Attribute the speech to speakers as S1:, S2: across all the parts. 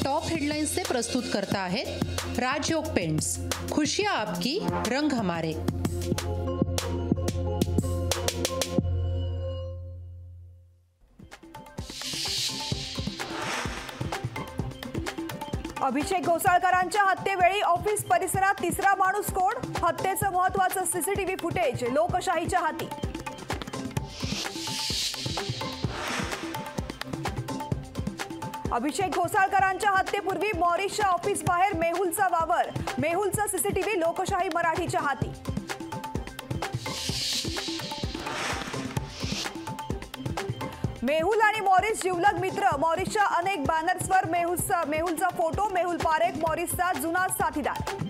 S1: Top headlines से प्रस्तुत करता है राजयोग पेंट्स। खुशियां आपकी, रंग हमारे।
S2: अभिषेक घोसाळकरांच्या हत्येवेळी ऑफिस परिसरात तिसरा माणूस कोण? हत्येचं महत्त्वाचं सीसीटीव्ही फुटेज लोकशाहीच्या हाती। अभिषेक घोसाळकरांच्या हत्येपूर्वी मॉरिसच्या ऑफिस बाहेर मेहुलचा वावर। मेहुलचा सीसीटीव्ही लोकशाही मराठीच्या हाती। मेहुल आणि मॉरिस जिवलग मित्र। मॉरिसच्या अनेक बॅनर्सवर मेहुलचा फोटो। मेहुल पारेख मॉरिसचा जुना साथीदार।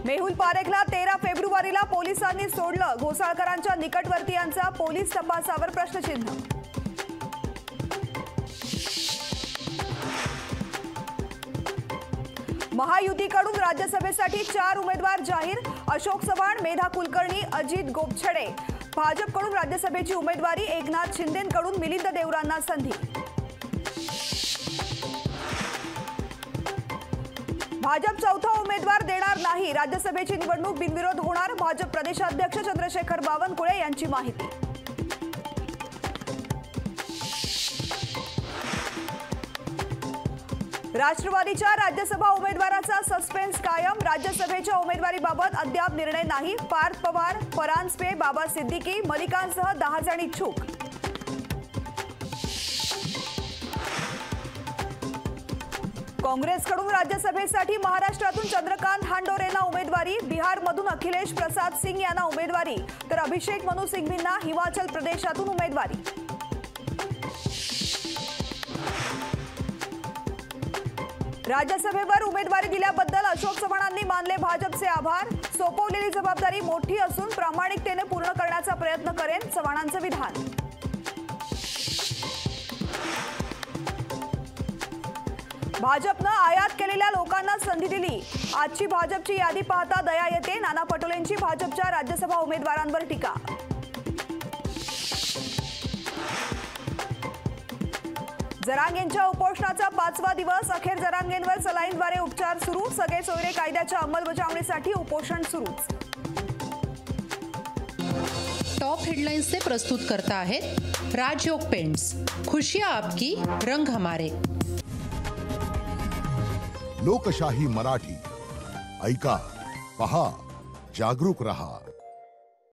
S2: मेहुल पारेखला 13 फेब्रुवारीला पोलिसांनी सोडलं। घोसाळकरांच्या निकटवर्तीयांचा पोलीस तपासावर प्रश्नचिन्ह। महायुतीकडून राज्यसभेसाठी 4 उमेदवार जाहीर। अशोक चव्हाण, मेधा कुलकर्णी, अजित गोपछडे। भाजपकडून राज्यसभेची उमेदवारी। एकनाथ शिंदेंकडून मिलिंद देवरांना संधी। भाजप चौथा उमेदवार देणार नाही। राज्यसभेची निवडणूक बिनविरोध होणार। भाजप प्रदेशाध्यक्ष चंद्रशेखर बावनकुळे यांची माहिती। राष्ट्रवादीच्या राज्यसभा उमेदवाराचा सस्पेन्स कायम। राज्यसभेच्या उमेदवारीबाबत अद्याप निर्णय नाही। पार्थ पवार, परांजपे, बाबा सिद्दीकी, मलिकांसह 10 जण इच्छुक। काँग्रेसकडून राज्यसभेसाठी महाराष्ट्रातून चंद्रकांत हांडोरेंना उमेदवारी। बिहारमधून अखिलेश प्रसाद सिंग यांना उमेदवारी, तर अभिषेक मनु सिंघवींना हिमाचल प्रदेशातून उमेदवारी। राज्यसभेवर उमेदवारी दिल्याबद्दल अशोक चव्हाणांनी मानले भाजपचे आभार। सोपवलेली जबाबदारी मोठी असून प्रामाणिकतेने पूर्ण करण्याचा प्रयत्न करेन, चव्हाणांचं विधान। भाजपनं आयात केलेल्या लोकांना संधी दिली। आजची भाजपची यादी पाहता दया येते। नाना पटोलेंची भाजपच्या राज्यसभा उमेदवारांवर टीका। जरांगेंच्या उपोषणाचा 5वा दिवस। अखेर जरांगेंवर सलाईनद्वारे उपचार सुरू। सगळे सोयरे कायद्याच्या अंमलबजावणीसाठी उपोषण सुरूच।
S1: टॉप हेडलाइंस से प्रस्तुत करता है राजयोग पेंट्स। खुशियां आपकी, रंग हमारे।
S3: लोकशाही मराठी ऐका, पहा, जागरूक रहा।